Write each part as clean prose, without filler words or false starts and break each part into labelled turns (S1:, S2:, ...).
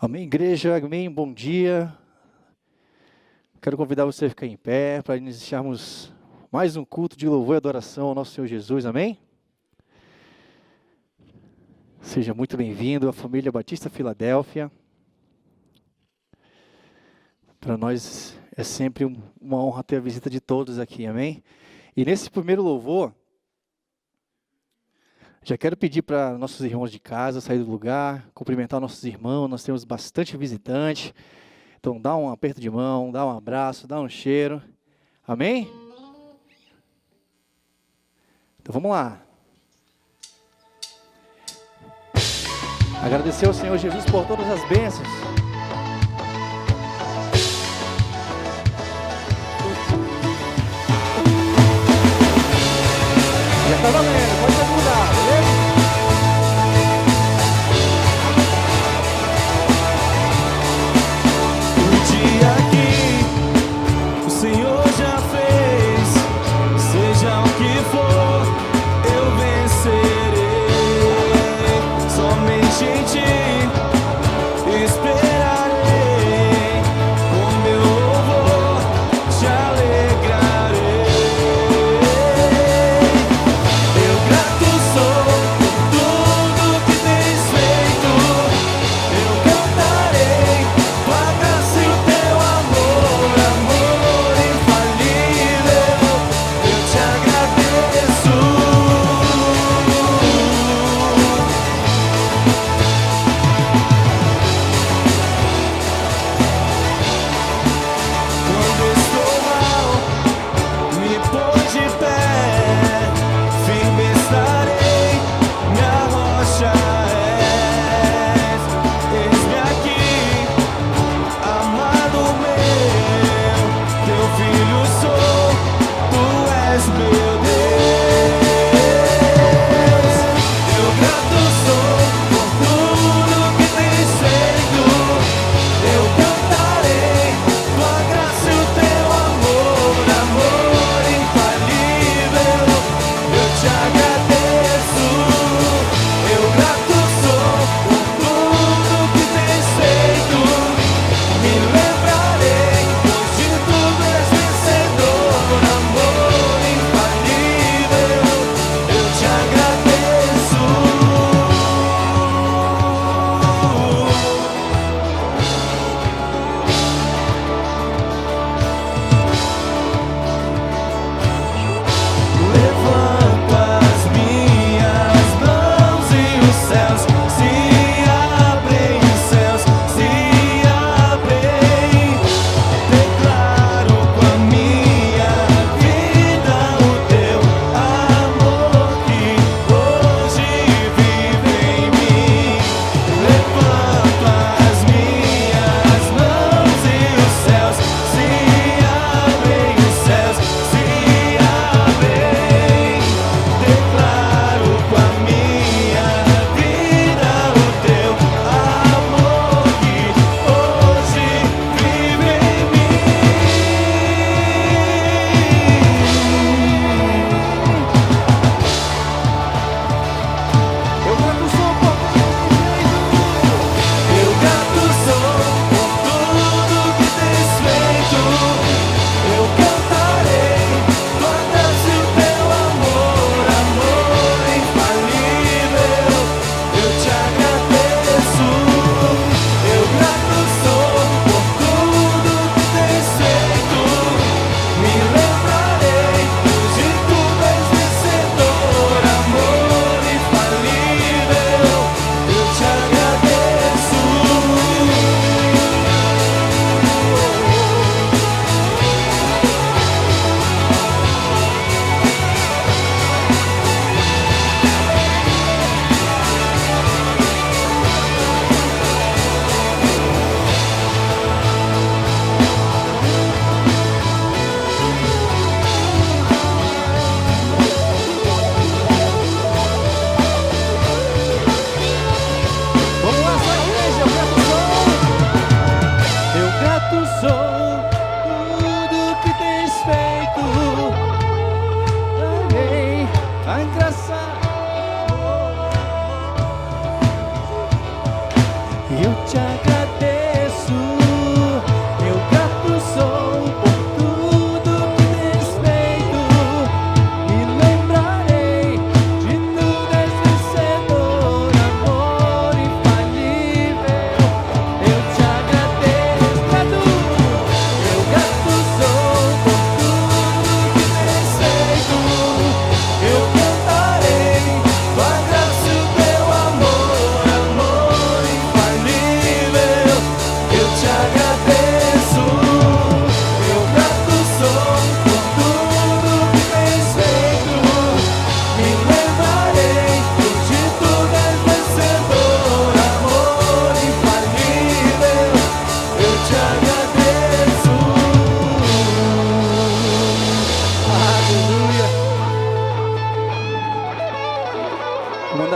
S1: Amém, igreja, amém, bom dia. Quero convidar você a ficar em pé para iniciarmos mais um culto de louvor e adoração ao nosso Senhor Jesus, amém? Seja muito bem-vindo à família Batista Filadélfia. Para nós é sempre uma honra ter a visita de todos aqui, amém? E nesse primeiro louvor, já quero pedir para nossos irmãos de casa sair do lugar, cumprimentar nossos irmãos, nós temos bastante visitante. Então dá um aperto de mão, dá um abraço, dá um cheiro. Amém? Então vamos lá. Agradecer ao Senhor Jesus por todas as bênçãos. Já está valendo, pode ajudar, beleza?
S2: Em ti esperarei.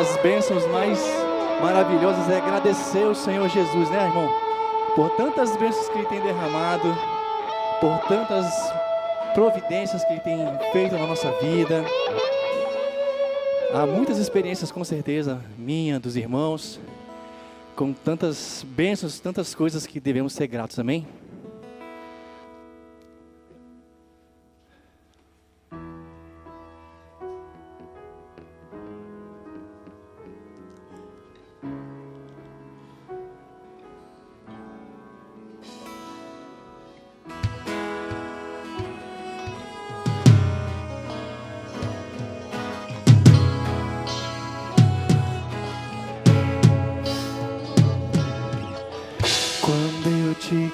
S1: das bênçãos mais maravilhosas é agradecer ao Senhor Jesus, né, irmão? Por tantas bênçãos que Ele tem derramado, por tantas providências que Ele tem feito na nossa vida. Há muitas experiências, com certeza, minha, dos irmãos, com tantas bênçãos, tantas coisas que devemos ser gratos, amém?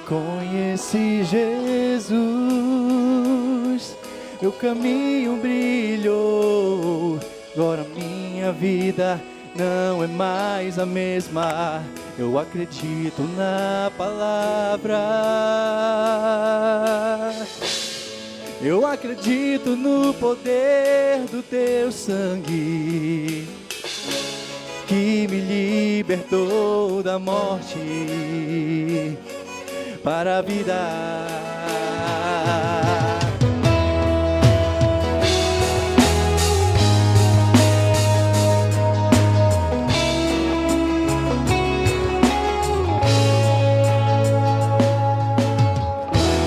S2: Conheci Jesus, meu caminho brilhou, agora minha vida não é mais a mesma, eu acredito na palavra, eu acredito no poder do teu sangue, que me libertou da morte para a vida.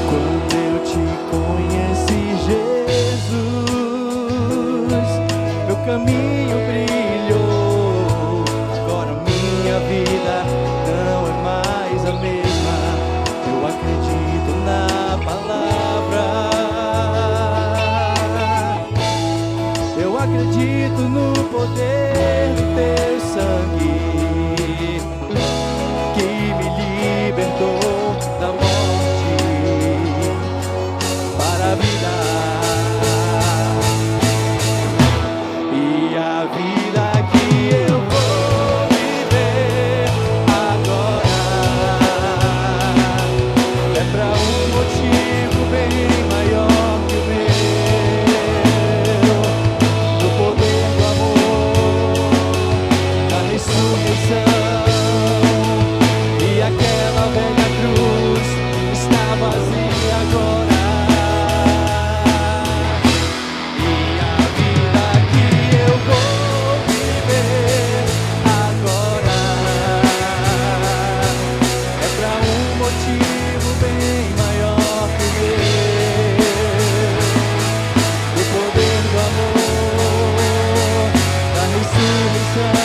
S2: Quando eu te conheci, Jesus, meu caminho brilhou, agora minha vida não é mais a mesma. Eu acredito na palavra, eu acredito no poder do teu sangue, que me libertou da morte para a vida. E a vida que eu vou viver agora é pra um motivo bem maior que o meu, do poder do amor, da ressurreição, e aquela velha cruz está vazia agora. E a vida que eu vou viver agora é pra um motivo bem maior que o meu, do poder do amor, da ressurreição,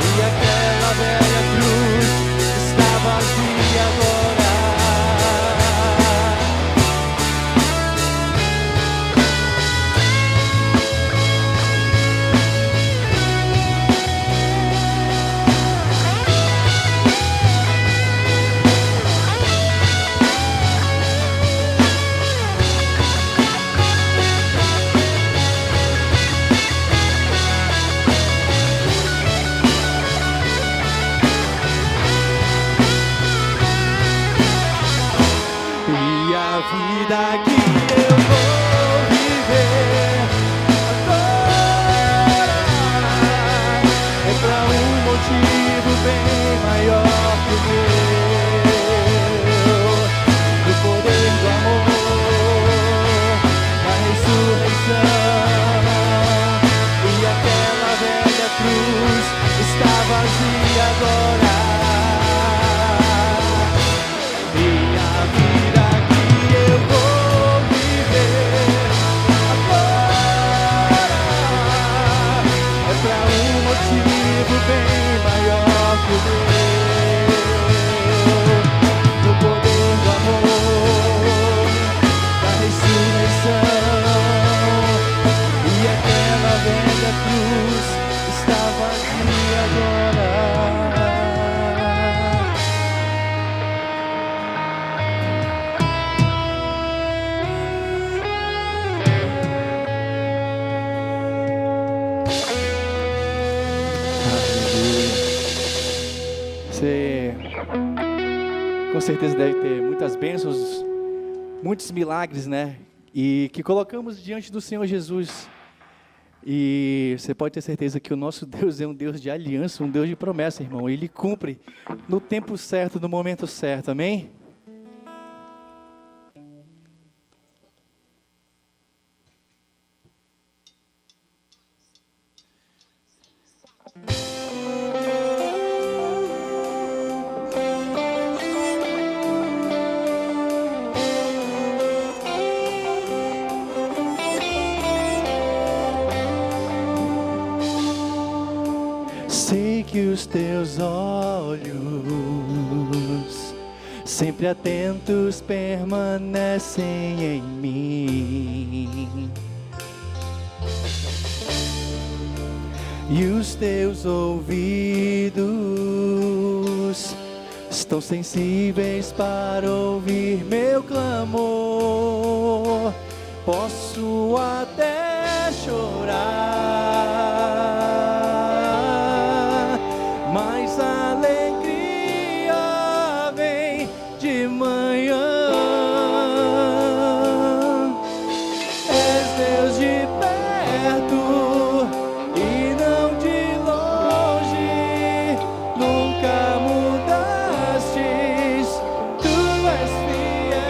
S2: e aquela velha cruz está vazia agora. E a vida que eu vou viver agora é pra um motivo bem maior que o meu, do poder do amor, da ressurreição, e aquela velha cruz está vazia agora. E a vida que eu vou viver agora é pra um motivo bem maior que o meu, do poder do amor, da ressurreição, e aquela velha cruz está vazia agora.
S1: Você com certeza deve ter muitas bênçãos, muitos milagres, né? E que colocamos diante do Senhor Jesus E você pode ter certeza que o nosso Deus é um Deus de aliança, um Deus de promessa, irmão. Ele cumpre no tempo certo, no momento certo, amém? Sei que os teus olhos, sempre atentos, permanecem em mim, e os teus ouvidos estão sensíveis para ouvir meu clamor. Posso até chorar, mas a alegria vem de manhã. És Deus de perto e não de longe, nunca mudastes, tu és fiel.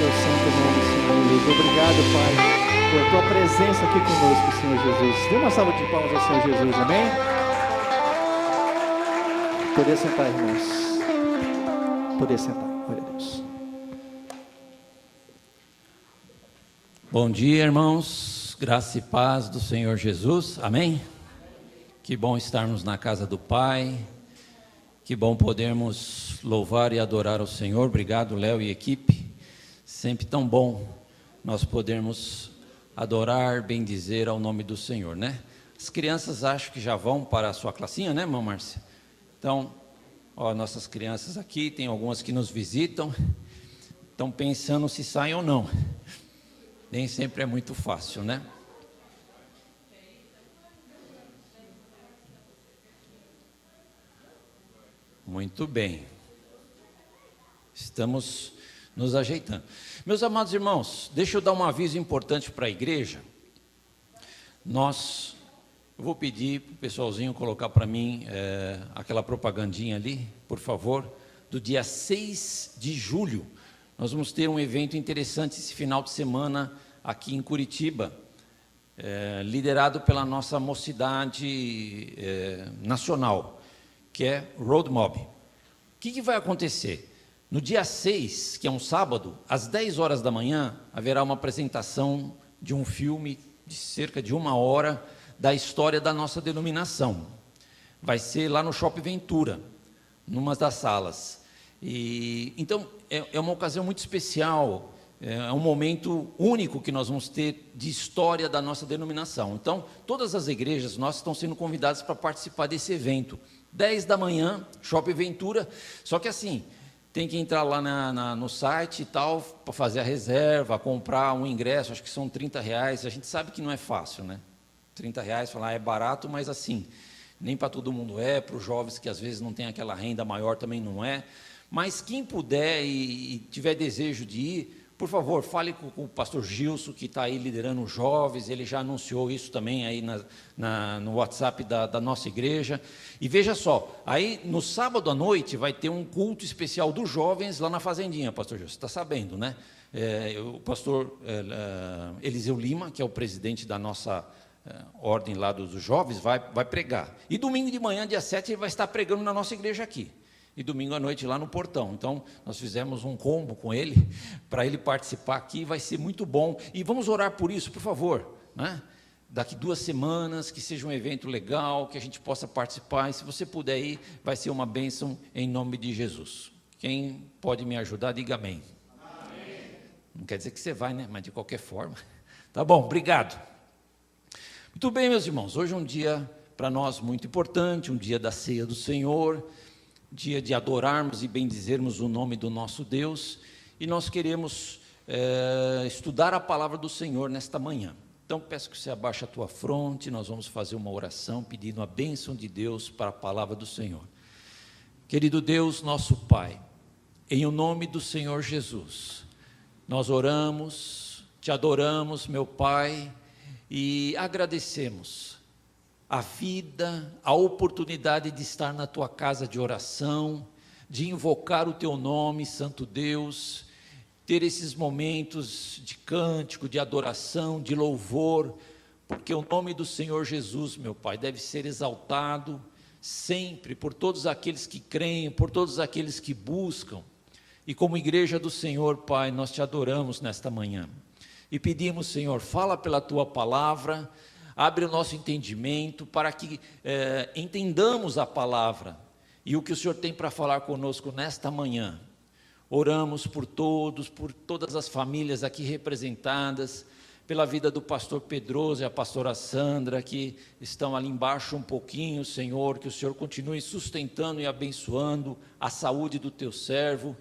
S1: teu santo nome, Senhor Jesus. Obrigado, Pai, por tua presença aqui conosco, Senhor Jesus. Dê uma salva de palmas ao Senhor Jesus, amém? Poder sentar, irmãos. Poder sentar, glória a Deus.
S3: Bom dia, irmãos. Graça e paz do Senhor Jesus, amém? Que bom estarmos na casa do Pai. Que bom podermos louvar e adorar ao Senhor. Obrigado, Léo e equipe. Sempre tão bom nós podermos adorar, bendizer ao nome do Senhor, né? As crianças acho que já vão para a sua classinha, né, irmã Márcia? Então, ó, nossas crianças aqui, tem algumas que nos visitam, estão pensando se saem ou não. Nem sempre é muito fácil, né? Muito bem, estamos nos ajeitando. Meus amados irmãos, deixa eu dar um aviso importante para a igreja. Eu vou pedir para o pessoalzinho colocar para mim aquela propagandinha ali, por favor, do dia 6 de julho. Nós vamos ter um evento interessante esse final de semana aqui em Curitiba, liderado pela nossa mocidade nacional, que é Road Mob. O que vai acontecer? No dia 6, que é um sábado, às 10 horas da manhã, haverá uma apresentação de um filme de cerca de 1 hora da história da nossa denominação. Vai ser lá no Shopping Ventura, numa das salas. Então, é uma ocasião muito especial, é um momento único que nós vamos ter de história da nossa denominação. Então, todas as igrejas nossas estão sendo convidadas para participar desse evento. 10 da manhã, Shopping Ventura, só que assim, tem que entrar lá no site e tal, para fazer a reserva, comprar um ingresso, acho que são R$30, a gente sabe que não é fácil, né? R$30, falar é barato, mas assim, nem para todo mundo para os jovens que às vezes não tem aquela renda maior também não é, mas quem puder e tiver desejo de ir, por favor, fale com o pastor Gilson, que está aí liderando os jovens, ele já anunciou isso também aí no WhatsApp da nossa igreja. E veja só, aí no sábado à noite vai ter um culto especial dos jovens lá na Fazendinha, pastor Gilson, você está sabendo, né? O pastor Eliseu Lima, que é o presidente da nossa ordem lá dos jovens, vai pregar. E domingo de manhã, dia 7, ele vai estar pregando na nossa igreja aqui. E domingo à noite lá no portão. Então, nós fizemos um combo com ele, para ele participar aqui, vai ser muito bom. E vamos orar por isso, por favor, né? Daqui 2 semanas, que seja um evento legal, que a gente possa participar, e se você puder ir, vai ser uma bênção em nome de Jesus. Quem pode me ajudar, diga amém. Amém. Não quer dizer que você vai, né? Mas de qualquer forma. Tá bom, obrigado. Muito bem, meus irmãos, hoje é um dia para nós muito importante, um dia da ceia do Senhor, dia de adorarmos e bendizermos o nome do nosso Deus, e nós queremos estudar a palavra do Senhor nesta manhã. Então peço que você abaixe a tua fronte, nós vamos fazer uma oração pedindo a bênção de Deus para a palavra do Senhor. Querido Deus, nosso Pai, em o nome do Senhor Jesus, nós oramos, te adoramos, meu Pai, e agradecemos a vida, a oportunidade de estar na tua casa de oração, de invocar o teu nome, Santo Deus, ter esses momentos de cântico, de adoração, de louvor, porque o nome do Senhor Jesus, meu Pai, deve ser exaltado sempre por todos aqueles que creem, por todos aqueles que buscam. E como igreja do Senhor, Pai, nós te adoramos nesta manhã e pedimos, Senhor, fala pela tua palavra, abre o nosso entendimento para que entendamos a palavra e o que o Senhor tem para falar conosco nesta manhã. Oramos por todos, por todas as famílias aqui representadas, pela vida do pastor Pedroso e a pastora Sandra, que estão ali embaixo um pouquinho, Senhor, que o Senhor continue sustentando e abençoando a saúde do teu servo.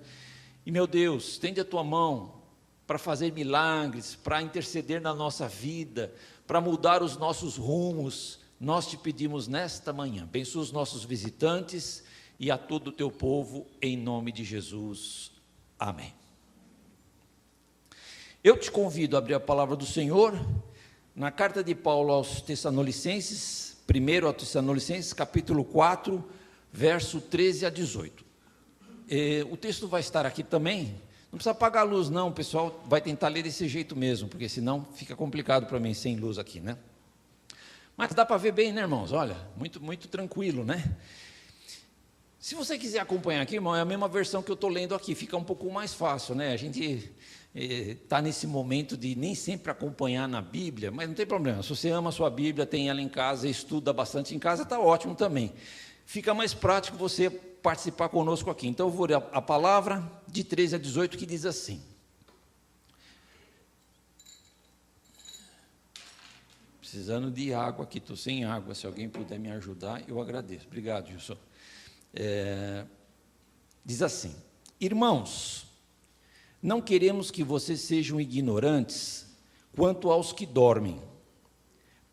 S3: E, meu Deus, estende a tua mão para fazer milagres, para interceder na nossa vida, para mudar os nossos rumos. Nós te pedimos nesta manhã, abençoa os nossos visitantes e a todo o teu povo, em nome de Jesus, amém. Eu te convido a abrir a palavra do Senhor, na carta de Paulo aos Tessalonicenses, 1 Tessalonicenses, capítulo 4, verso 13 a 18. O texto vai estar aqui também, Não precisa apagar a luz, não, o pessoal vai tentar ler desse jeito mesmo, porque senão fica complicado para mim sem luz aqui, né? Mas dá para ver bem, né, irmãos? Olha, muito, muito tranquilo, né? Se você quiser acompanhar aqui, irmão, é a mesma versão que eu estou lendo aqui, fica um pouco mais fácil, né? A gente está nesse momento de nem sempre acompanhar na Bíblia, mas não tem problema. Se você ama a sua Bíblia, tem ela em casa, estuda bastante em casa, está ótimo também. Fica mais prático você participar conosco aqui. Então, eu vou ler a palavra de 13 a 18, que diz assim. Precisando de água aqui, estou sem água, se alguém puder me ajudar, eu agradeço. Obrigado, Gilson. Diz assim: irmãos, não queremos que vocês sejam ignorantes quanto aos que dormem,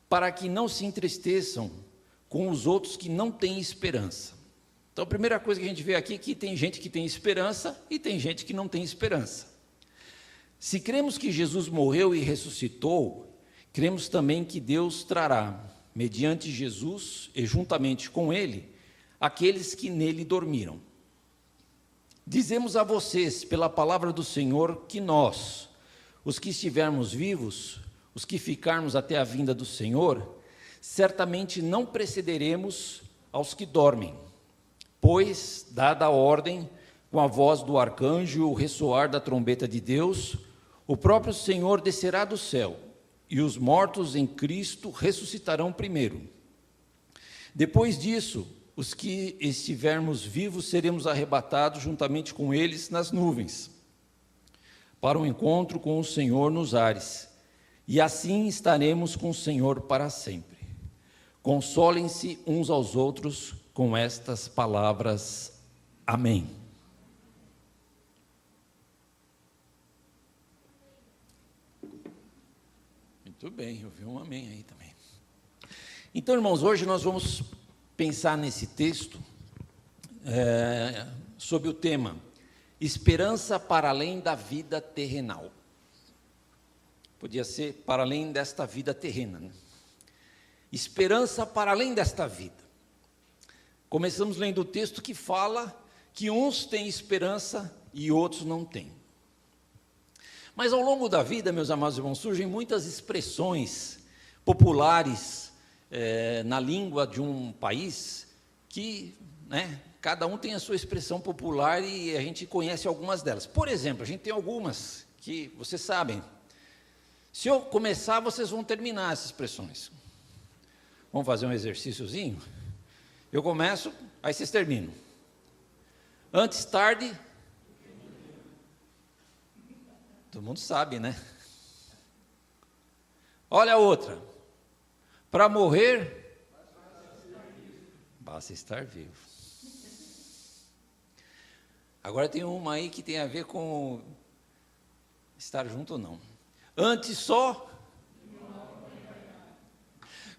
S3: para que não se entristeçam com os outros que não têm esperança. Então, a primeira coisa que a gente vê aqui é que tem gente que tem esperança e tem gente que não tem esperança. Se cremos que Jesus morreu e ressuscitou, cremos também que Deus trará, mediante Jesus e juntamente com Ele, aqueles que nele dormiram. Dizemos a vocês, pela palavra do Senhor, que nós, os que estivermos vivos, os que ficarmos até a vinda do Senhor, certamente não precederemos aos que dormem. Pois, dada a ordem, com a voz do arcanjo e o ressoar da trombeta de Deus, o próprio Senhor descerá do céu, e os mortos em Cristo ressuscitarão primeiro. Depois disso, os que estivermos vivos seremos arrebatados juntamente com eles nas nuvens, para o encontro com o Senhor nos ares, e assim estaremos com o Senhor para sempre. Consolem-se uns aos outros com estas palavras. Amém. Muito bem, eu vi um amém aí também. Então, irmãos, hoje nós vamos pensar nesse texto sobre o tema esperança para além da vida terrenal. Podia ser para além desta vida terrena, né? Esperança para além desta vida. Começamos lendo o texto que fala que uns têm esperança e outros não têm. Mas ao longo da vida, meus amados irmãos, surgem muitas expressões populares na língua de um país que, né, cada um tem a sua expressão popular e a gente conhece algumas delas. Por exemplo, a gente tem algumas que vocês sabem. Se eu começar, vocês vão terminar essas expressões. Vamos fazer um exercíciozinho? Eu começo, aí vocês terminam. Antes tarde. Todo mundo sabe, né? Olha a outra. Para morrer, basta estar vivo. Agora tem uma aí que tem a ver com estar junto ou não. Antes só.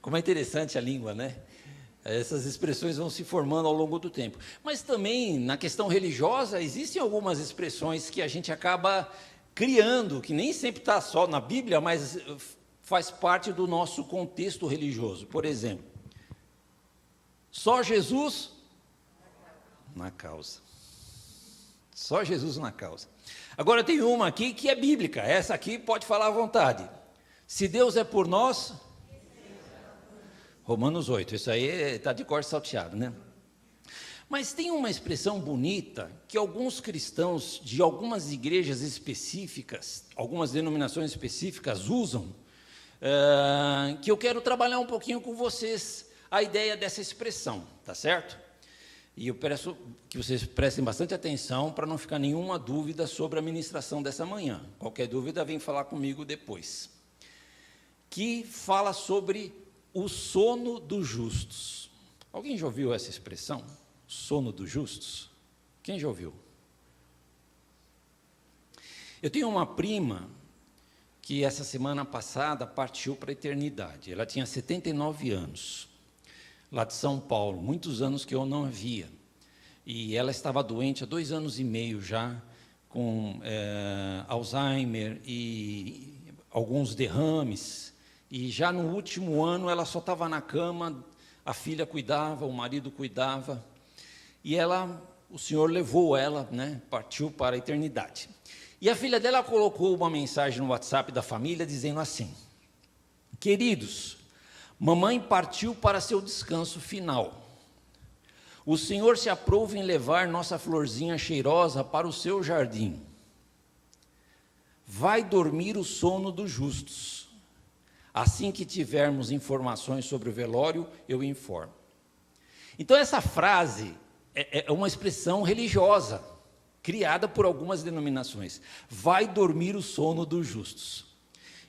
S3: Como é interessante a língua, né? Essas expressões vão se formando ao longo do tempo. Mas também, na questão religiosa, existem algumas expressões que a gente acaba criando, que nem sempre está só na Bíblia, mas faz parte do nosso contexto religioso. Por exemplo, só Jesus na causa. Só Jesus na causa. Agora tem uma aqui que é bíblica, essa aqui pode falar à vontade. Se Deus é por nós... Romanos 8, isso aí está de cor salteado, né? Mas tem uma expressão bonita que alguns cristãos de algumas igrejas específicas, algumas denominações específicas usam, que eu quero trabalhar um pouquinho com vocês, a ideia dessa expressão, tá certo? E eu peço que vocês prestem bastante atenção para não ficar nenhuma dúvida sobre a ministração dessa manhã. Qualquer dúvida, vem falar comigo depois. Que fala sobre o sono dos justos. Alguém já ouviu essa expressão? Sono dos justos? Quem já ouviu? Eu tenho uma prima que essa semana passada partiu para a eternidade. Ela tinha 79 anos, lá de São Paulo, muitos anos que eu não a via. E ela estava doente há 2 anos e meio já, com Alzheimer e alguns derrames. E já no último ano ela só estava na cama, a filha cuidava, o marido cuidava, e o Senhor levou ela, né, partiu para a eternidade. E a filha dela colocou uma mensagem no WhatsApp da família dizendo assim: queridos, mamãe partiu para seu descanso final. O Senhor se aprove em levar nossa florzinha cheirosa para o seu jardim. Vai dormir o sono dos justos. Assim que tivermos informações sobre o velório, eu informo. Então essa frase é uma expressão religiosa, criada por algumas denominações. Vai dormir o sono dos justos.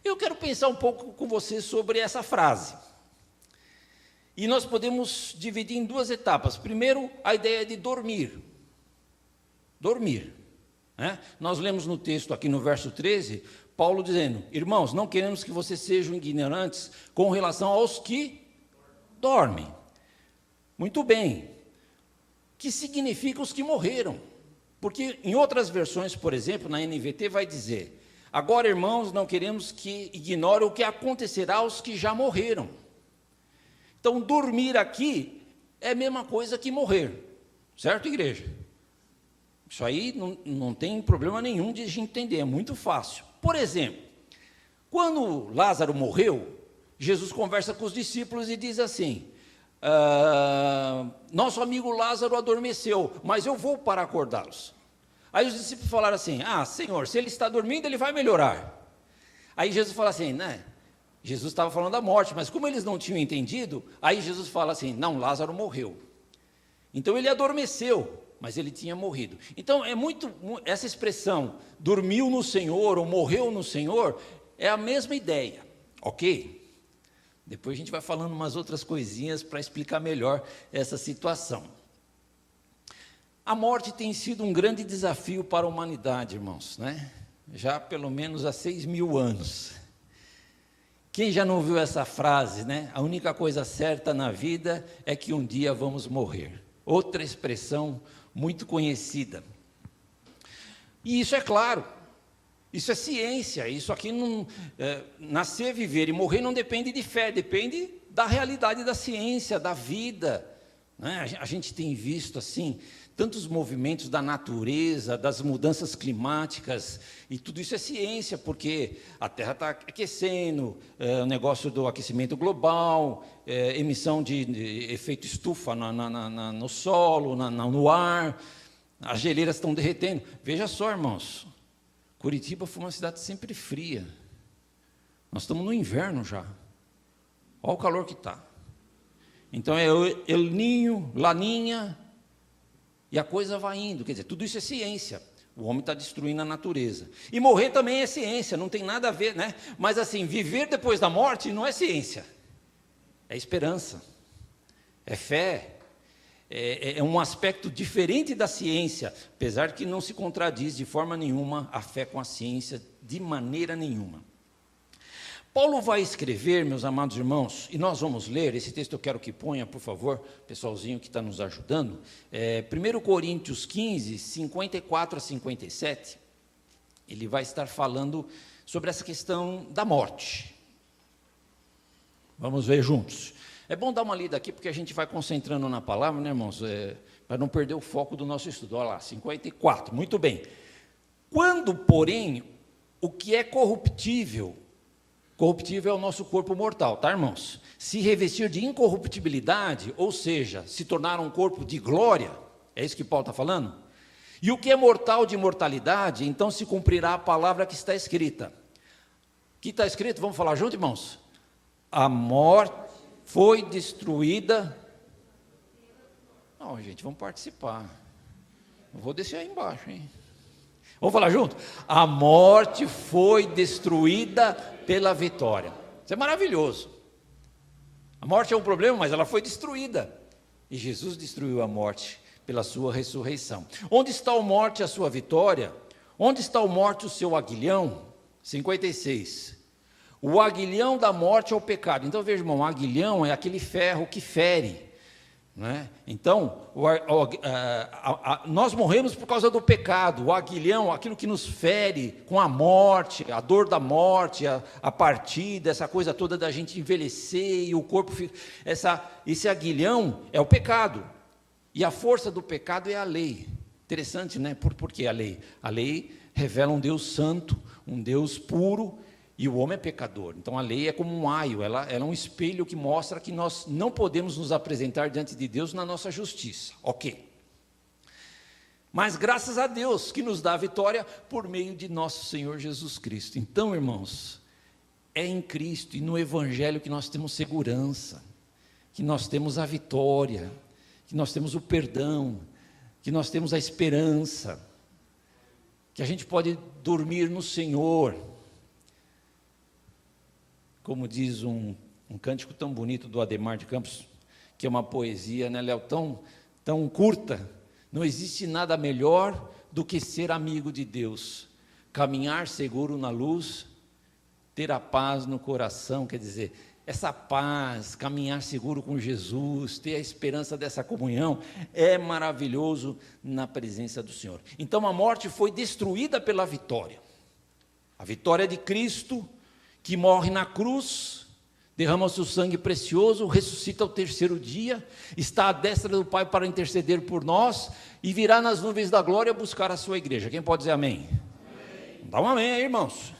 S3: Eu quero pensar um pouco com você sobre essa frase. E nós podemos dividir em duas etapas. Primeiro, a ideia de dormir. Dormir. Né? Nós lemos no texto aqui no verso 13, Paulo dizendo: irmãos, não queremos que vocês sejam ignorantes com relação aos que dormem. Muito bem. Que significa os que morreram? Porque em outras versões, por exemplo, na NVT vai dizer: agora, irmãos, não queremos que ignorem o que acontecerá aos que já morreram. Então, dormir aqui é a mesma coisa que morrer. Certo, igreja? Isso aí não tem problema nenhum de a gente entender, é muito fácil. Por exemplo, quando Lázaro morreu, Jesus conversa com os discípulos e diz assim: nosso amigo Lázaro adormeceu, mas eu vou para acordá-los. Aí os discípulos falaram assim: Senhor, se ele está dormindo, ele vai melhorar. Aí Jesus fala assim, né? Jesus estava falando da morte, mas como eles não tinham entendido, aí Jesus fala assim: não, Lázaro morreu. Então ele adormeceu, mas ele tinha morrido. Então essa expressão, dormiu no Senhor ou morreu no Senhor, é a mesma ideia, ok? Depois a gente vai falando umas outras coisinhas para explicar melhor essa situação. A morte tem sido um grande desafio para a humanidade, irmãos, né? Já pelo menos há 6.000 anos. Quem já não ouviu essa frase, né? A única coisa certa na vida é que um dia vamos morrer. Outra expressão muito conhecida. E isso é claro, isso é ciência, isso aqui não... nascer, viver e morrer não depende de fé, depende da realidade da ciência, da vida. Né? A gente tem visto assim tantos movimentos da natureza, das mudanças climáticas, e tudo isso é ciência, porque a Terra está aquecendo, o negócio do aquecimento global, emissão de efeito estufa no solo, no ar, as geleiras estão derretendo. Veja só, irmãos, Curitiba foi uma cidade sempre fria, nós estamos no inverno já, olha o calor que está. Então é El Niño, Laninha, e a coisa vai indo, quer dizer, tudo isso é ciência. O homem está destruindo a natureza. E morrer também é ciência, não tem nada a ver, né? Mas assim, viver depois da morte não é ciência. É esperança, é fé, é um aspecto diferente da ciência, apesar que não se contradiz de forma nenhuma a fé com a ciência, de maneira nenhuma. Paulo vai escrever, meus amados irmãos, e nós vamos ler, esse texto eu quero que ponha, por favor, pessoalzinho que está nos ajudando, 1 Coríntios 15, 54 a 57, ele vai estar falando sobre essa questão da morte. Vamos ver juntos. É bom dar uma lida aqui, porque a gente vai concentrando na palavra, né, irmãos, para não perder o foco do nosso estudo. Olha lá, 54, muito bem. Quando, porém, o que é corruptível é o nosso corpo mortal, tá, irmãos? Se revestir de incorruptibilidade, ou seja, se tornar um corpo de glória, é isso que Paulo está falando? E o que é mortal de imortalidade, então se cumprirá a palavra que está escrita. O que está escrito? Vamos falar junto, irmãos? A morte foi destruída. Não, gente, vamos participar. Eu vou descer aí embaixo, hein? Vamos falar junto? A morte foi destruída pela vitória. Isso é maravilhoso. A morte é um problema, mas ela foi destruída. E Jesus destruiu a morte pela sua ressurreição. Onde está a morte, a sua vitória? Onde está a morte, o seu aguilhão? 56. O aguilhão da morte é o pecado. Então, veja, irmão, o aguilhão é aquele ferro que fere. Né? Então, nós morremos por causa do pecado. O aguilhão, aquilo que nos fere com a morte, a dor da morte, a partida, essa coisa toda da gente envelhecer e o corpo fica... Esse aguilhão é o pecado. E a força do pecado é a lei. Interessante, né? Por que a lei? A lei revela um Deus santo, um Deus puro, e o homem é pecador. Então a lei é como um aio, ela é um espelho que mostra que nós não podemos nos apresentar diante de Deus na nossa justiça. Ok. Mas graças a Deus que nos dá a vitória por meio de nosso Senhor Jesus Cristo. Então, irmãos, é em Cristo e no Evangelho que nós temos segurança, que nós temos a vitória, que nós temos o perdão, que nós temos a esperança, que a gente pode dormir no Senhor. Como diz um cântico tão bonito do Adhemar de Campos, que é uma poesia, né, Léo, tão curta. Não existe nada melhor do que ser amigo de Deus, caminhar seguro na luz, ter a paz no coração, quer dizer, essa paz, caminhar seguro com Jesus, ter a esperança dessa comunhão, é maravilhoso na presença do Senhor. Então a morte foi destruída pela vitória. A vitória de Cristo, que morre na cruz, derrama o seu sangue precioso, ressuscita ao terceiro dia, está à destra do Pai para interceder por nós, e virá nas nuvens da glória buscar a sua igreja. Quem pode dizer amém? Amém. Dá um amém aí, irmãos.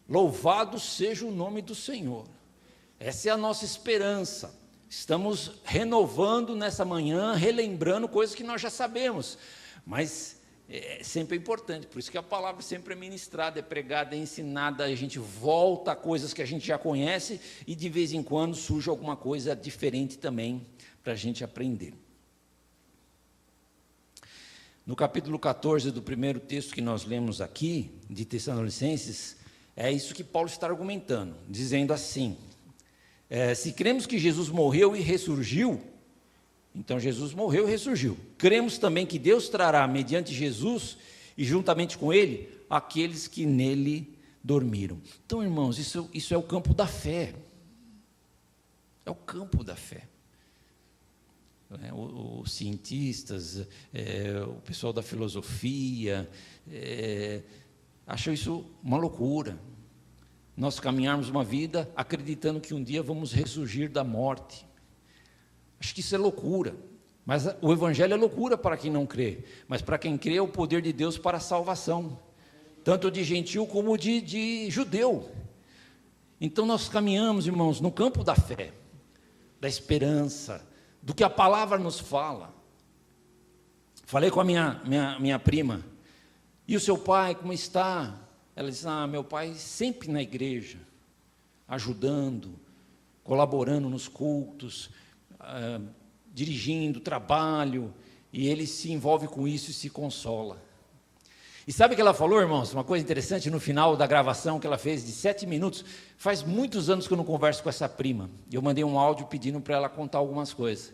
S3: Louvado seja o nome do Senhor. Essa é a nossa esperança. Estamos renovando nessa manhã, relembrando coisas que nós já sabemos, mas sempre é importante, por isso que a palavra sempre é ministrada, é pregada, é ensinada, a gente volta a coisas que a gente já conhece, e de vez em quando surge alguma coisa diferente também, para a gente aprender. No capítulo 14 do primeiro texto que nós lemos aqui, de Tessalonicenses, é isso que Paulo está argumentando, dizendo assim, se cremos que Jesus morreu e ressurgiu, então Jesus morreu e ressurgiu. Cremos também que Deus trará, mediante Jesus, e juntamente com Ele, aqueles que nele dormiram. Então, irmãos, isso é o campo da fé. É o campo da fé. Os cientistas, o pessoal da filosofia, acham isso uma loucura. Nós caminharmos uma vida acreditando que um dia vamos ressurgir da morte. Acho que isso é loucura, mas o Evangelho é loucura para quem não crê, mas para quem crê é o poder de Deus para a salvação, tanto de gentil como de judeu. Então nós caminhamos, irmãos, no campo da fé, da esperança, do que a palavra nos fala. Falei com a minha prima, e o seu pai, como está? Ela disse, meu pai sempre na igreja, ajudando, colaborando nos cultos, dirigindo, trabalho, e ele se envolve com isso e se consola. E sabe o que ela falou, irmãos? Uma coisa interessante, no final da gravação que ela fez, de 7 minutos, faz muitos anos que eu não converso com essa prima, eu mandei um áudio pedindo para ela contar algumas coisas.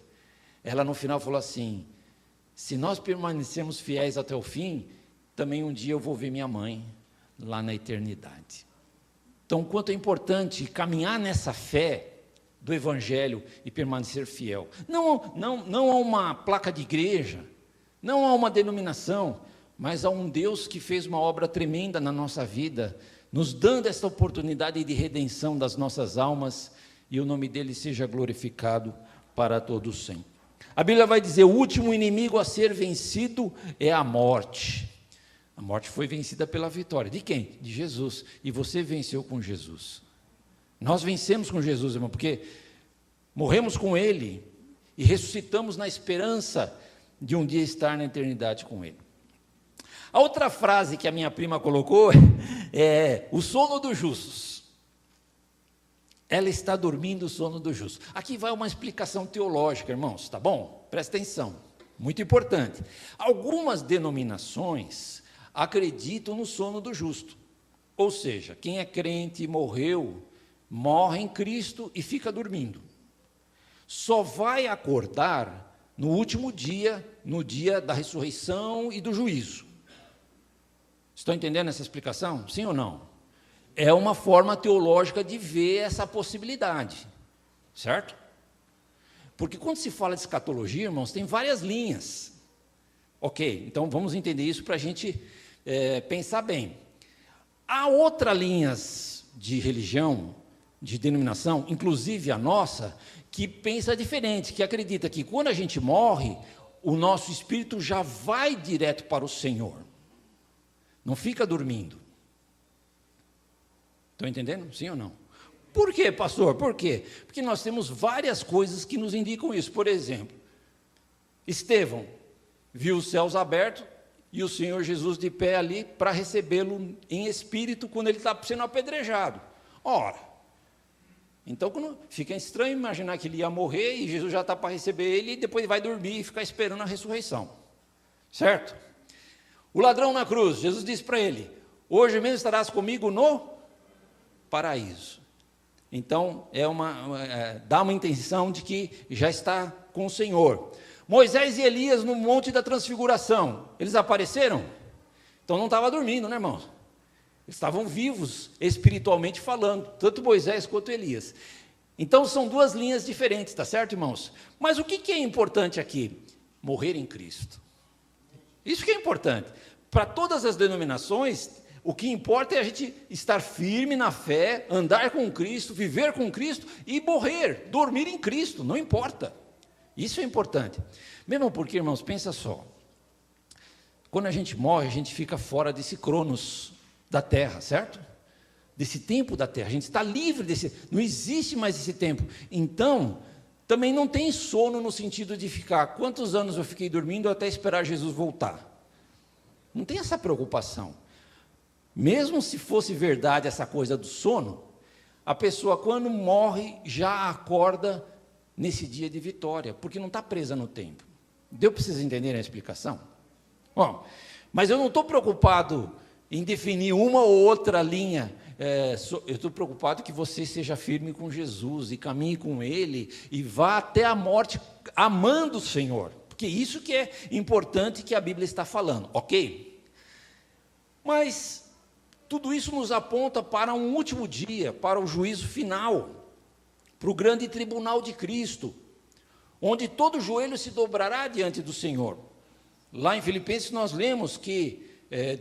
S3: Ela no final falou assim, se nós permanecermos fiéis até o fim, também um dia eu vou ver minha mãe, lá na eternidade. Então, quanto é importante caminhar nessa fé do Evangelho e permanecer fiel. Não há uma placa de igreja, não há uma denominação, mas há um Deus que fez uma obra tremenda na nossa vida, nos dando esta oportunidade de redenção das nossas almas, e o nome dele seja glorificado para todos sempre. A Bíblia vai dizer, o último inimigo a ser vencido é a morte. A morte foi vencida pela vitória. De quem? De Jesus. E você venceu com Jesus. Nós vencemos com Jesus, irmão, porque morremos com Ele e ressuscitamos na esperança de um dia estar na eternidade com Ele. A outra frase que a minha prima colocou é o sono dos justos. Ela está dormindo o sono dos justos. Aqui vai uma explicação teológica, irmãos, tá bom? Presta atenção, muito importante. Algumas denominações acreditam no sono do justo. Ou seja, quem é crente e morreu, morre em Cristo e fica dormindo. Só vai acordar no último dia, no dia da ressurreição e do juízo. Estão entendendo essa explicação? Sim ou não? É uma forma teológica de ver essa possibilidade, certo? Porque quando se fala de escatologia, irmãos, tem várias linhas. Ok, então vamos entender isso para a gente pensar bem. Há outras linhas de religião, de denominação, inclusive a nossa, que pensa diferente, que acredita que quando a gente morre, o nosso espírito já vai direto para o Senhor. Não fica dormindo. Estão entendendo? Sim ou não? Por quê, pastor? Por quê? Porque nós temos várias coisas que nos indicam isso. Por exemplo, Estevão viu os céus abertos e o Senhor Jesus de pé ali para recebê-lo em espírito quando ele está sendo apedrejado. Ora, então fica estranho imaginar que ele ia morrer e Jesus já está para receber ele e depois ele vai dormir e ficar esperando a ressurreição. Certo? O ladrão na cruz, Jesus disse para ele: hoje mesmo estarás comigo no paraíso. Então, dá uma intenção de que já está com o Senhor. Moisés e Elias no Monte da Transfiguração, eles apareceram? Então não estava dormindo, né, irmãos? Eles estavam vivos, espiritualmente falando, tanto Moisés quanto Elias. Então são duas linhas diferentes, tá certo, irmãos? Mas o que é importante aqui? Morrer em Cristo. Isso que é importante. Para todas as denominações, o que importa é a gente estar firme na fé, andar com Cristo, viver com Cristo e morrer, dormir em Cristo, não importa. Isso é importante. Mesmo porque, irmãos, pensa só. Quando a gente morre, a gente fica fora desse cronos da terra, certo? Desse tempo da terra. A gente está livre desse... Não existe mais esse tempo. Então, também não tem sono no sentido de ficar... Quantos anos eu fiquei dormindo até esperar Jesus voltar? Não tem essa preocupação. Mesmo se fosse verdade essa coisa do sono, a pessoa, quando morre, já acorda nesse dia de vitória, porque não está presa no tempo. Deu para vocês entenderem a explicação? Bom, mas eu não estou preocupado em definir uma ou outra linha, eu estou preocupado que você seja firme com Jesus, e caminhe com Ele, e vá até a morte, amando o Senhor, porque isso que é importante que a Bíblia está falando, ok? Mas tudo isso nos aponta para um último dia, para o juízo final, para o grande tribunal de Cristo, onde todo joelho se dobrará diante do Senhor. Lá em Filipenses nós lemos que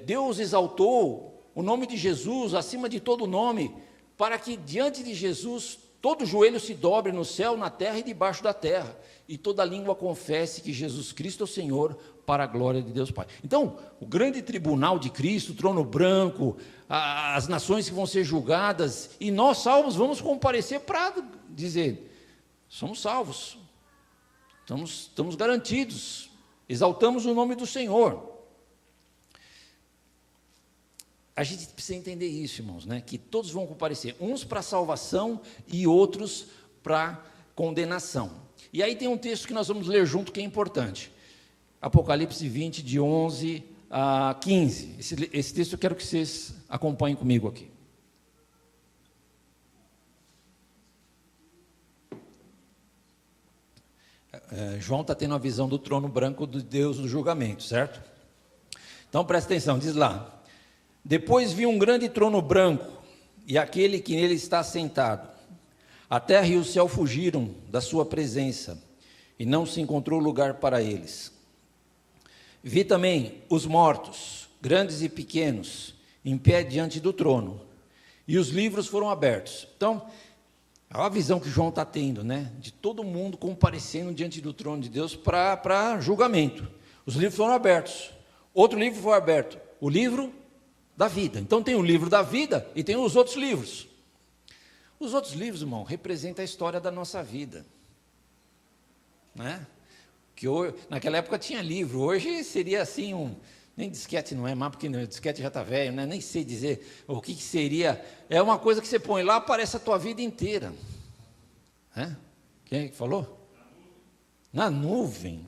S3: Deus exaltou o nome de Jesus acima de todo nome, para que diante de Jesus todo joelho se dobre no céu, na terra e debaixo da terra, e toda língua confesse que Jesus Cristo é o Senhor, para a glória de Deus Pai. Então, o grande tribunal de Cristo, o trono branco, as nações que vão ser julgadas, e nós salvos vamos comparecer para dizer, somos salvos, estamos garantidos, exaltamos o nome do Senhor. A gente precisa entender isso, irmãos, né? Que todos vão comparecer, uns para a salvação e outros para condenação. E aí tem um texto que nós vamos ler junto que é importante. Apocalipse 20, de 11 a 15. Esse texto eu quero que vocês acompanhem comigo aqui. João está tendo a visão do trono branco de Deus do julgamento, certo? Então presta atenção, diz lá: depois vi um grande trono branco e aquele que nele está sentado. A terra e o céu fugiram da sua presença e não se encontrou lugar para eles. Vi também os mortos, grandes e pequenos, em pé diante do trono, e os livros foram abertos. Então, é uma visão que João está tendo, né? De todo mundo comparecendo diante do trono de Deus para julgamento. Os livros foram abertos. Outro livro foi aberto, o livro da vida. Então tem o livro da vida e tem os outros livros. Os outros livros, irmão, representam a história da nossa vida, né? Que hoje, naquela época tinha livro, hoje seria assim nem disquete não é mais, porque o disquete já está velho, né? Nem sei dizer o que seria, é uma coisa que você põe lá, aparece a tua vida inteira, né? Quem é que falou? Na nuvem,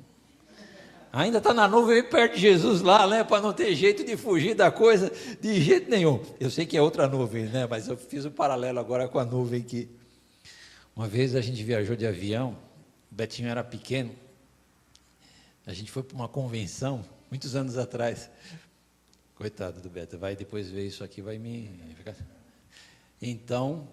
S3: ainda está na nuvem perto de Jesus lá, né? Para não ter jeito de fugir da coisa, de jeito nenhum. Eu sei que é outra nuvem, né? Mas eu fiz um paralelo agora com a nuvem que, uma vez a gente viajou de avião, o Betinho era pequeno, a gente foi para uma convenção, muitos anos atrás. Coitado do Beto, vai depois ver isso aqui, vai me... Então,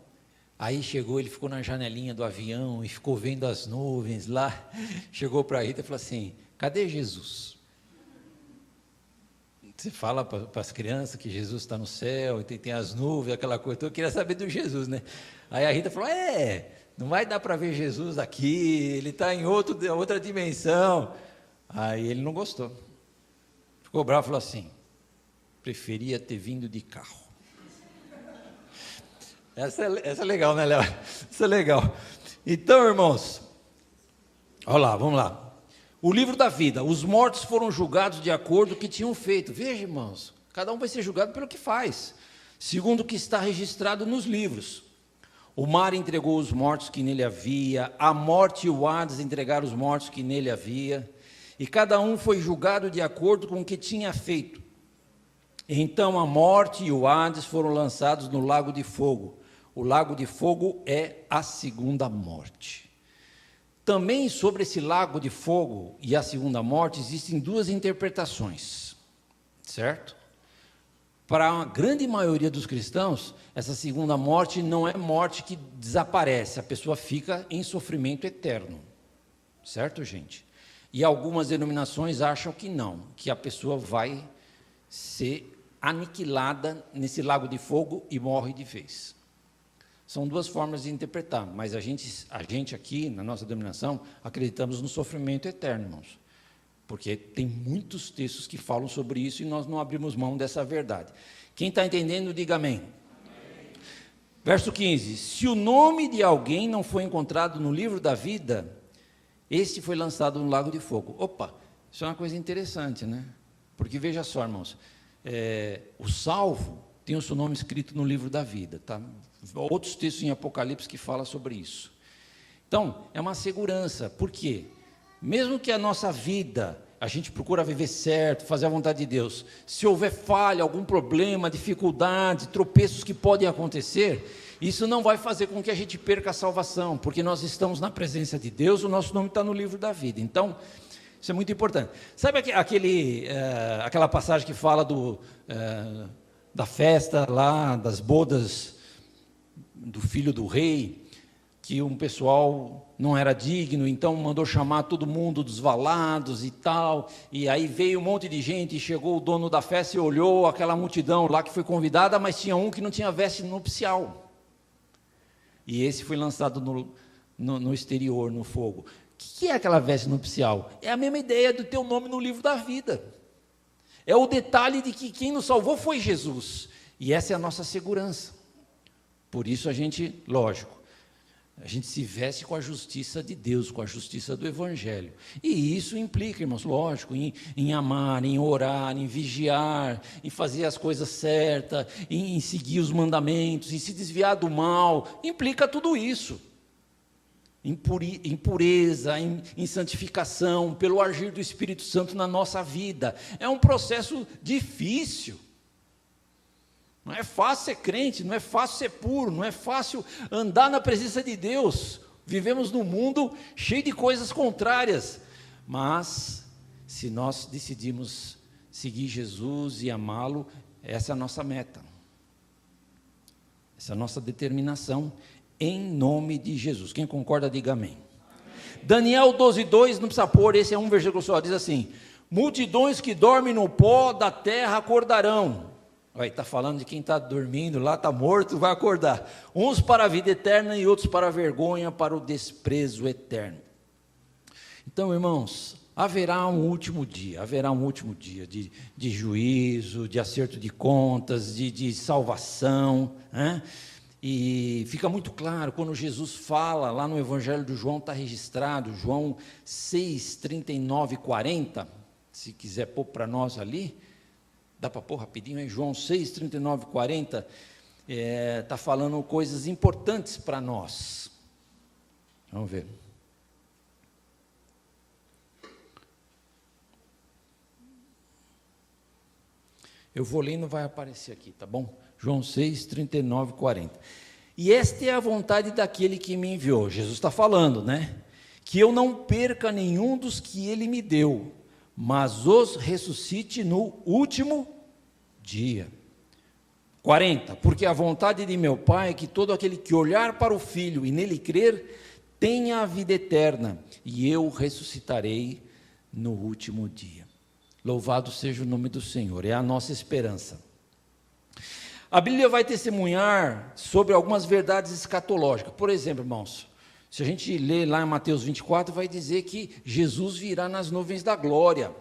S3: aí chegou, ele ficou na janelinha do avião e ficou vendo as nuvens lá. Chegou para a Rita e falou assim: cadê Jesus? Você fala para as crianças que Jesus está no céu, e tem as nuvens, aquela coisa. Então eu queria saber do Jesus, né? Aí a Rita falou: não vai dar para ver Jesus aqui, ele está em outra dimensão. Aí ele não gostou. Ficou bravo e falou assim: preferia ter vindo de carro. Essa é legal, né, Léo? Essa é legal. Então, irmãos, olha lá, vamos lá. O livro da vida. Os mortos foram julgados de acordo com o que tinham feito. Veja, irmãos, cada um vai ser julgado pelo que faz, segundo o que está registrado nos livros. O mar entregou os mortos que nele havia, a morte e o Hades entregaram os mortos que nele havia, e cada um foi julgado de acordo com o que tinha feito. Então a morte e o Hades foram lançados no lago de fogo. O lago de fogo é a segunda morte. Também sobre esse lago de fogo e a segunda morte existem duas interpretações, certo? Para a grande maioria dos cristãos, essa segunda morte não é morte que desaparece, a pessoa fica em sofrimento eterno, certo, gente? E algumas denominações acham que não, que a pessoa vai ser aniquilada nesse lago de fogo e morre de vez. São duas formas de interpretar, mas a gente aqui, na nossa denominação, acreditamos no sofrimento eterno, irmãos. Porque tem muitos textos que falam sobre isso e nós não abrimos mão dessa verdade. Quem está entendendo, diga amém. Amém. Verso 15. Se o nome de alguém não foi encontrado no livro da vida, este foi lançado no lago de fogo. Opa, isso é uma coisa interessante, né? Porque veja só, irmãos, o salvo tem o seu nome escrito no livro da vida, tá? Outros textos em Apocalipse que falam sobre isso. Então, é uma segurança. Por quê? Mesmo que a nossa vida, a gente procura viver certo, fazer a vontade de Deus, se houver falha, algum problema, dificuldade, tropeços que podem acontecer, isso não vai fazer com que a gente perca a salvação, porque nós estamos na presença de Deus, o nosso nome está no livro da vida. Então, isso é muito importante. Sabe aquela passagem que fala da festa lá, das bodas do filho do rei, que um pessoal não era digno, então mandou chamar todo mundo dos valados e tal, e aí veio um monte de gente, e chegou o dono da festa e olhou aquela multidão lá que foi convidada, mas tinha um que não tinha veste nupcial, e esse foi lançado no exterior, no fogo. O que é aquela veste nupcial? É a mesma ideia do teu nome no livro da vida, é o detalhe de que quem nos salvou foi Jesus, e essa é a nossa segurança. Por isso a gente, lógico, a gente se veste com a justiça de Deus, com a justiça do Evangelho. E isso implica, irmãos, lógico, em amar, em orar, em vigiar, em fazer as coisas certas, em seguir os mandamentos, em se desviar do mal. Implica tudo isso. Em pureza, em santificação, pelo agir do Espírito Santo na nossa vida. É um processo difícil. Não é fácil ser crente, não é fácil ser puro, não é fácil andar na presença de Deus. Vivemos num mundo cheio de coisas contrárias, mas se nós decidimos seguir Jesus e amá-lo, essa é a nossa meta, essa é a nossa determinação, em nome de Jesus. Quem concorda, diga amém. Amém. Daniel 12:2, não precisa pôr, esse é um versículo só, diz assim: multidões que dormem no pó da terra acordarão. Está falando de quem está dormindo lá, está morto, vai acordar. Uns para a vida eterna e outros para a vergonha, para o desprezo eterno. Então, irmãos, haverá um último dia de juízo, de acerto de contas, de salvação, né? E fica muito claro, quando Jesus fala, lá no Evangelho de João, está registrado, João 6, 39 e 40, se quiser pôr para nós ali, dá para pôr rapidinho, hein? João 6, 39 e 40, está falando coisas importantes para nós. Vamos ver. Eu vou ler e não vai aparecer aqui, tá bom? João 6, 39 e 40. E esta é a vontade daquele que me enviou. Jesus está falando, né? Que eu não perca nenhum dos que ele me deu, mas os ressuscite no último dia. 40. Porque a vontade de meu Pai é que todo aquele que olhar para o Filho e nele crer, tenha a vida eterna, e eu ressuscitarei no último dia. Louvado seja o nome do Senhor, é a nossa esperança. A Bíblia vai testemunhar sobre algumas verdades escatológicas. Por exemplo, irmãos, Se a gente ler lá em Mateus 24, vai dizer que Jesus virá nas nuvens da glória.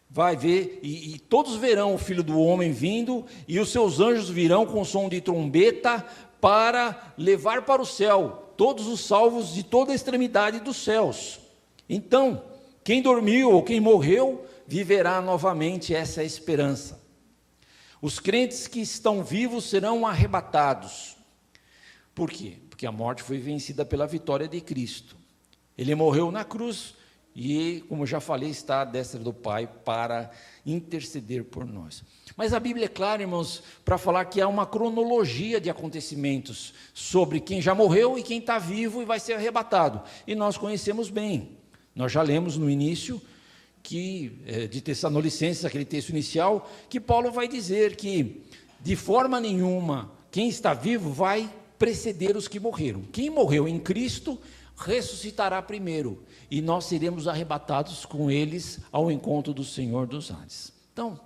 S3: Vai ver, e todos verão o Filho do Homem vindo, e os seus anjos virão com som de trombeta para levar para o céu todos os salvos de toda a extremidade dos céus. Então, quem dormiu ou quem morreu, viverá novamente. Essa é a esperança. Os crentes que estão vivos serão arrebatados. Por quê? Porque a morte foi vencida pela vitória de Cristo. Ele morreu na cruz e, como já falei, está à destra do Pai para interceder por nós. Mas a Bíblia é clara, irmãos, para falar que há uma cronologia de acontecimentos sobre quem já morreu e quem está vivo e vai ser arrebatado. E nós conhecemos bem. Nós já lemos no início de Tessalonicenses, aquele texto inicial, que Paulo vai dizer que, de forma nenhuma, quem está vivo vai preceder os que morreram. Quem morreu em Cristo ressuscitará primeiro, e nós seremos arrebatados com eles ao encontro do Senhor dos ares. Então,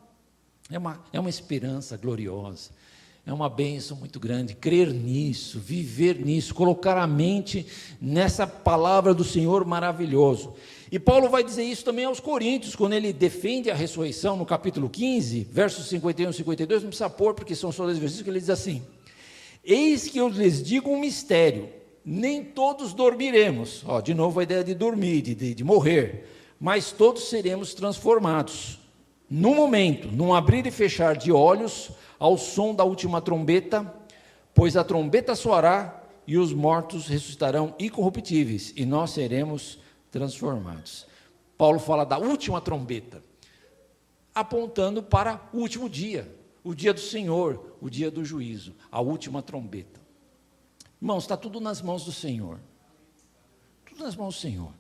S3: é uma esperança gloriosa, é uma bênção muito grande, crer nisso, viver nisso, colocar a mente nessa palavra do Senhor maravilhoso. E Paulo vai dizer isso também aos Coríntios, quando ele defende a ressurreição, no capítulo 15, versos 51 e 52, não precisa pôr, porque são só 2 versículos, que ele diz assim: eis que eu lhes digo um mistério, nem todos dormiremos, de novo a ideia de dormir, de morrer, mas todos seremos transformados, num momento, num abrir e fechar de olhos, ao som da última trombeta, pois a trombeta soará, e os mortos ressuscitarão incorruptíveis, e nós seremos transformados. Paulo fala da última trombeta, apontando para o último dia, o dia do Senhor, o dia do juízo, a última trombeta. Irmãos, está tudo nas mãos do Senhor, tudo nas mãos do Senhor.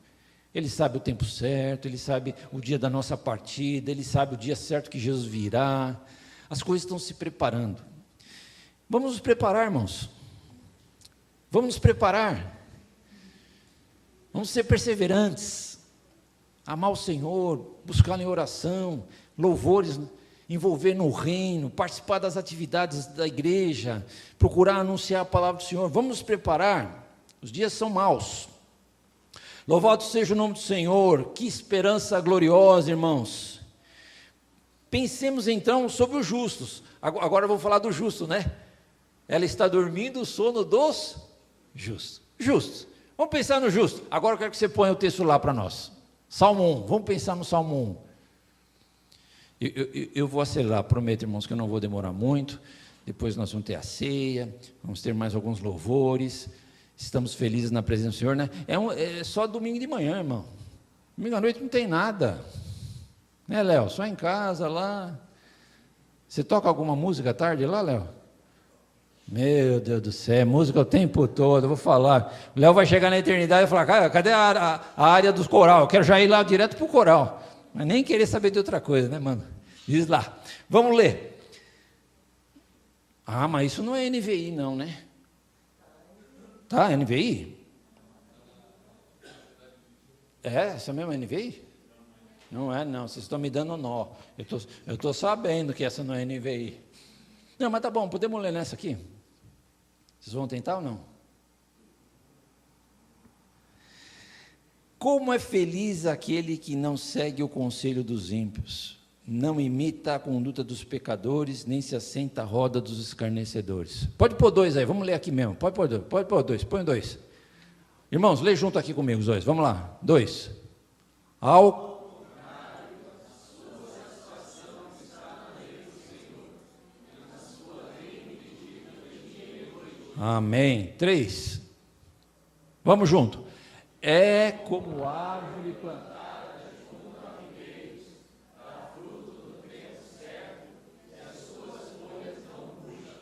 S3: Ele sabe o tempo certo, Ele sabe o dia da nossa partida, Ele sabe o dia certo que Jesus virá. As coisas estão se preparando. Vamos nos preparar, irmãos. Vamos nos preparar. Vamos ser perseverantes. Amar o Senhor, buscar em oração, louvores, envolver no reino, participar das atividades da igreja, procurar anunciar a palavra do Senhor. Vamos nos preparar. Os dias são maus. Louvado seja o nome do Senhor. Que esperança gloriosa, irmãos. Pensemos então sobre os justos. Agora eu vou falar do justo, né? Ela está dormindo o sono dos justos. Justos. Vamos pensar no justo. Agora eu quero que você ponha o texto lá para nós. Salmo 1. Vamos pensar no Salmo 1. Eu vou acelerar, prometo, irmãos, que eu não vou demorar muito. Depois nós vamos ter a ceia, vamos ter mais alguns louvores. Estamos felizes na presença do Senhor, né? É só domingo de manhã, irmão. Domingo à noite não tem nada. Né, Léo? Só em casa, lá. Você toca alguma música à tarde lá, Léo? Meu Deus do céu, música o tempo todo, eu vou falar. O Léo vai chegar na eternidade e falar: cara, cadê a área dos coral? Eu quero já ir lá direto para o coral. Mas nem querer saber de outra coisa, né, mano? Diz lá. Vamos ler. Ah, mas isso não é NVI, não, né? Tá, NVI? Essa mesma é NVI? Não é, não. Vocês estão me dando nó. Eu estou sabendo que essa não é NVI. Não, mas tá bom, podemos ler nessa aqui? Vocês vão tentar ou não? Como é feliz aquele que não segue o conselho dos ímpios, não imita a conduta dos pecadores, nem se assenta à roda dos escarnecedores. Pode pôr 2 aí, vamos ler aqui mesmo. Pode pôr 2, põe 2. Irmãos, lê junto aqui comigo os 2, vamos lá. 2. Amém. 3. Vamos junto. É como árvore plantada junto a ribeiros, dá fruto no tempo certo, e as suas folhas não murcham.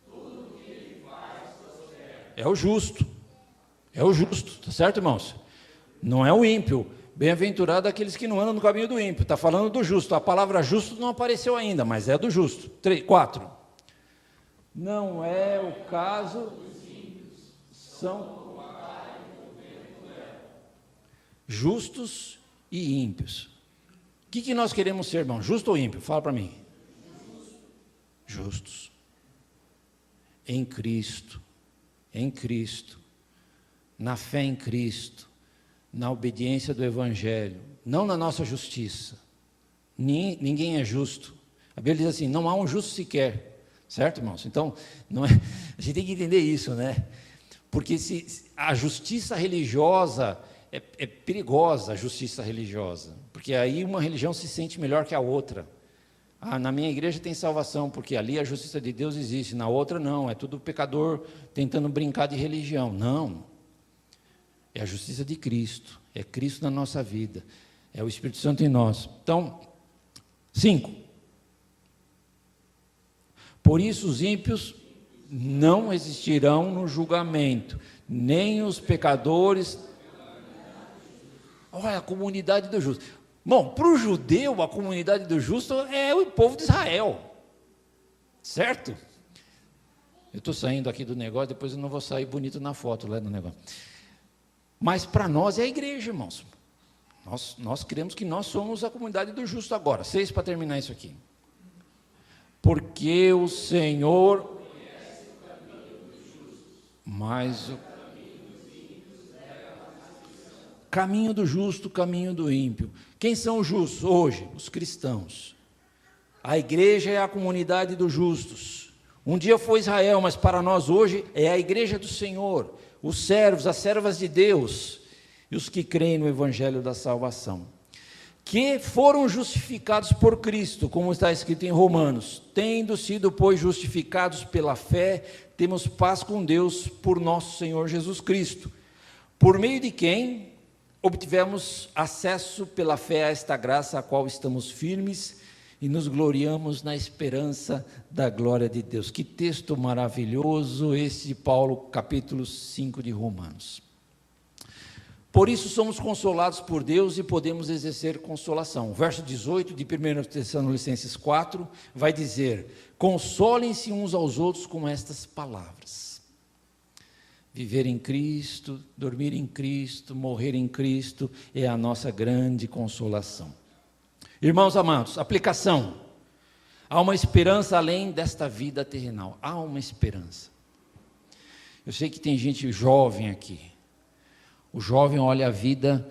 S3: Tudo que ele faz prospera. É o justo. É o justo, tá certo, irmãos? Não é o ímpio. Bem-aventurado aqueles que não andam no caminho do ímpio. Está falando do justo. A palavra justo não apareceu ainda, mas é do justo. 4. Não é o caso dos ímpios. São justos e ímpios. O que nós queremos ser, irmão? Justo ou ímpio? Fala para mim. Justos. Em Cristo. Em Cristo. na fé em Cristo, na obediência do Evangelho, não na nossa justiça. Ninguém é justo. A Bíblia diz assim, não há um justo sequer, certo, irmãos? Então, não é, a gente tem que entender isso, né? Porque a justiça religiosa é perigosa, a justiça religiosa, porque aí uma religião se sente melhor que a outra. Na minha igreja tem salvação, porque ali a justiça de Deus existe, na outra não, é tudo pecador tentando brincar de religião. Não, é a justiça de Cristo, é Cristo na nossa vida, é o Espírito Santo em nós. Então, 5. Por isso os ímpios não existirão no julgamento, nem os pecadores. Olha, a comunidade do justo. Bom, para o judeu, a comunidade do justo é o povo de Israel, certo? Eu estou saindo aqui do negócio, depois eu não vou sair bonito na foto lá no negócio. Mas para nós é a igreja, irmãos. Nós cremos que nós somos a comunidade do justo agora. 6 para terminar isso aqui. Porque o Senhor conhece o caminho dos justos, mas o caminho do justo, caminho do ímpio. Quem são os justos hoje? Os cristãos. A igreja é a comunidade dos justos. Um dia foi Israel, mas para nós hoje é a igreja do Senhor, os servos, as servas de Deus e os que creem no evangelho da salvação, que foram justificados por Cristo, como está escrito em Romanos, tendo sido, pois, justificados pela fé, temos paz com Deus por nosso Senhor Jesus Cristo, por meio de quem obtivemos acesso pela fé a esta graça, a qual estamos firmes e nos gloriamos na esperança da glória de Deus. Que texto maravilhoso esse de Paulo, capítulo 5 de Romanos. Por isso somos consolados por Deus e podemos exercer consolação. O verso 18 de 1 Tessalonicenses 4 vai dizer: consolem-se uns aos outros com estas palavras. Viver em Cristo, dormir em Cristo, morrer em Cristo é a nossa grande consolação. Irmãos amados, aplicação. Há uma esperança além desta vida terrenal. Há uma esperança. Eu sei que tem gente jovem aqui. O jovem olha a vida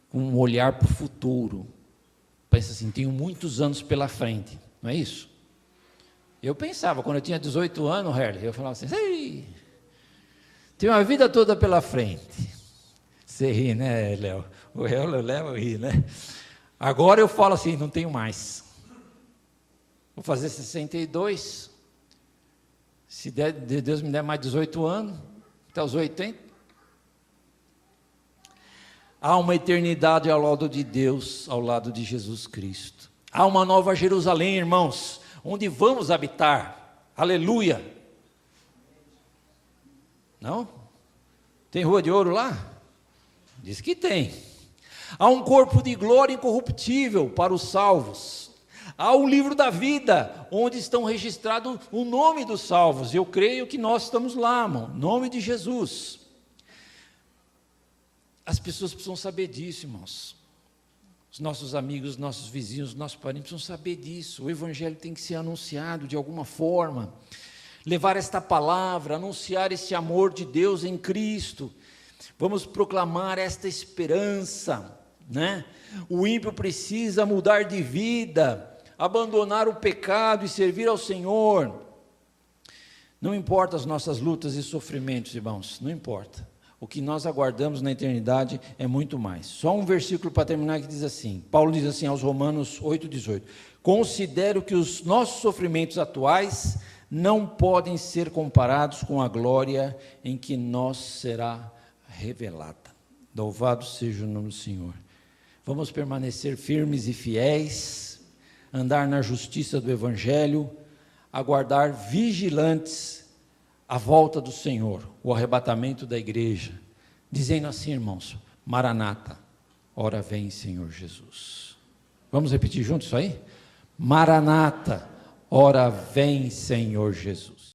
S3: com um olhar para o futuro. Pensa assim, tenho muitos anos pela frente. Não é isso? Eu pensava, quando eu tinha 18 anos, Harley, eu falava assim, ei, tem uma vida toda pela frente. Você ri, né, Léo? O Léo ri, né? Agora eu falo assim, não tenho mais. Vou fazer 62. Se Deus me der mais 18 anos, até os 80. Há uma eternidade ao lado de Deus, ao lado de Jesus Cristo. Há uma nova Jerusalém, irmãos, onde vamos habitar. Aleluia! Não? Tem rua de ouro lá? Diz que tem. Há um corpo de glória incorruptível para os salvos. Há um livro da vida, onde estão registrados o nome dos salvos. Eu creio que nós estamos lá, irmão. Nome de Jesus. As pessoas precisam saber disso, irmãos. Os nossos amigos, os nossos vizinhos, os nossos parentes precisam saber disso. O evangelho tem que ser anunciado de alguma forma. Levar esta palavra, anunciar este amor de Deus em Cristo. Vamos proclamar esta esperança, né? O ímpio precisa mudar de vida, abandonar o pecado e servir ao Senhor. Não importa as nossas lutas e sofrimentos, irmãos, não importa. O que nós aguardamos na eternidade é muito mais. Só um versículo para terminar que diz assim, Paulo diz assim aos Romanos 8,18: considero que os nossos sofrimentos atuais não podem ser comparados com a glória em que nos será revelada. Louvado seja o nome do Senhor. Vamos permanecer firmes e fiéis, andar na justiça do Evangelho, aguardar vigilantes a volta do Senhor, o arrebatamento da igreja, dizendo assim, irmãos, Maranata, ora vem Senhor Jesus. Vamos repetir juntos isso aí? Maranata, ora vem Senhor Jesus.